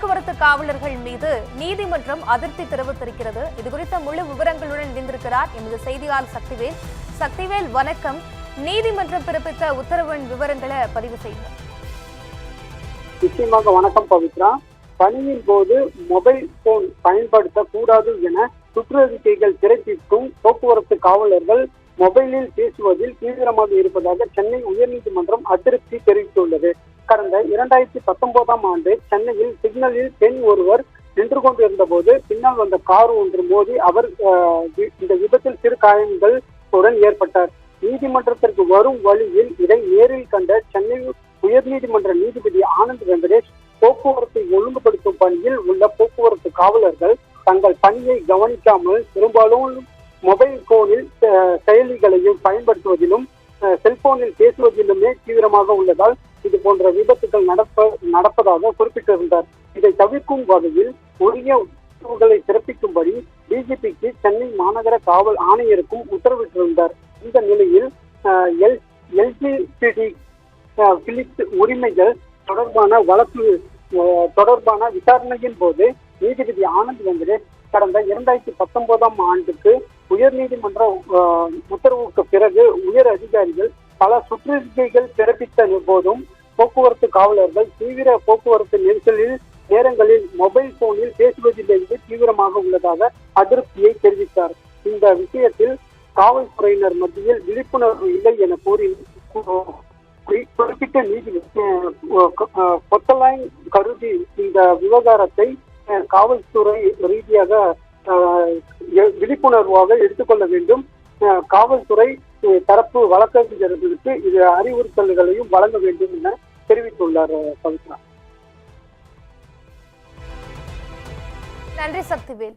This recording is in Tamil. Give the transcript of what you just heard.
போக்குவரத்து காவலர்கள் மீது நீதிமன்றம் அதிருப்தி தெரிவித்திருக்கிறது. இதுகுறித்த முழு விவரங்களுடன் இணைந்திருக்கிறார் எமது செய்தியாளர் சக்திவேல். சக்திவேல், வணக்கம். நீதிமன்றம் பிறப்பித்த உத்தரவின் விவரங்களை பதிவு செய்யுங்க. நிச்சயமாக வணக்கம் பவித்ரா. பணியின் போது மொபைல் போன் பயன்படுத்த கூடாது என சுற்றறிக்கைகள் பிறப்பிக்கும் போக்குவரத்து காவலர்கள் மொபைலில் பேசுவதில் தீவிரமாக இருப்பதாக சென்னை உயர்நீதிமன்றம் அதிருப்தி தெரிவித்துள்ளது. கடந்த 2019 ஆண்டு சென்னையில் சிக்னலில் பெண் ஒருவர் நின்று கொண்டிருந்த போது பின்னால் வந்த கார் ஒன்று மோதி அவர் இந்த விபத்தில் சிறு காயங்கள் உடன் ஏற்பட்டார். நீதிமன்றத்திற்கு வரும் வழியில் இதை நேரில் கண்ட சென்னை உயர்நீதிமன்ற நீதிபதி ஆனந்த் வெங்கடேஷ் போக்குவரத்தை ஒழுங்குபடுத்தும் பணியில் உள்ள போக்குவரத்து காவலர்கள் தங்கள் பணியை கவனிக்காமல் பெரும்பாலும் மொபைல் போனில் செயலிகளையும் பயன்படுத்துவதிலும் செல்போனில் பேசுவதிலுமே தீவிரமாக உள்ளதால் இது போன்ற விபத்துகள் நடப்பதாக குறிப்பிட்டிருந்தார். இதை தவிர்க்கும் வகையில் உரிய உத்தரவுகளை பிறப்பிக்கும்படி டிஜிபிக்கு சென்னை மாநகர காவல் ஆணையருக்கும் உத்தரவிட்டிருந்தார். இந்த நிலையில் எல்ஜிபிடி பிலிப்ஸ் உரிமைகள் தொடர்பான விசாரணையின் போது நீதிபதி ஆனந்த் வெங்கடேஷ் கடந்த 2019 ஆண்டுக்கு உயர்நீதிமன்ற உத்தரவுக்கு பிறகு உயர் அதிகாரிகள் பல சுற்றறிக்கைகள் பிறப்பித்த போதும் போக்குவரத்து காவலர்கள் தீவிர போக்குவரத்து நெரிசலில் நேரங்களில் மொபைல் போனில் பேசுவதிலிருந்து தீவிரமாக உள்ளதாக அதிருப்தியை தெரிவித்தார். இந்த விஷயத்தில் காவல்துறையினர் மத்தியில் விழிப்புணர்வு இல்லை என கூறி குறிப்பிட்ட நீதிபதி கொத்தலாய் கருதி இந்த விவகாரத்தை காவல்துறை ரீதியாக விழிப்புணர்வாக எடுத்துக்கொள்ள வேண்டும். காவல்துறை தரப்பு வழக்கறிஞர்களுக்கு இது அறிவுறுத்தல்களையும் வழங்க வேண்டும் என தெரிவித்துள்ளார் பவித்ரா. நன்றி சக்திவேல்.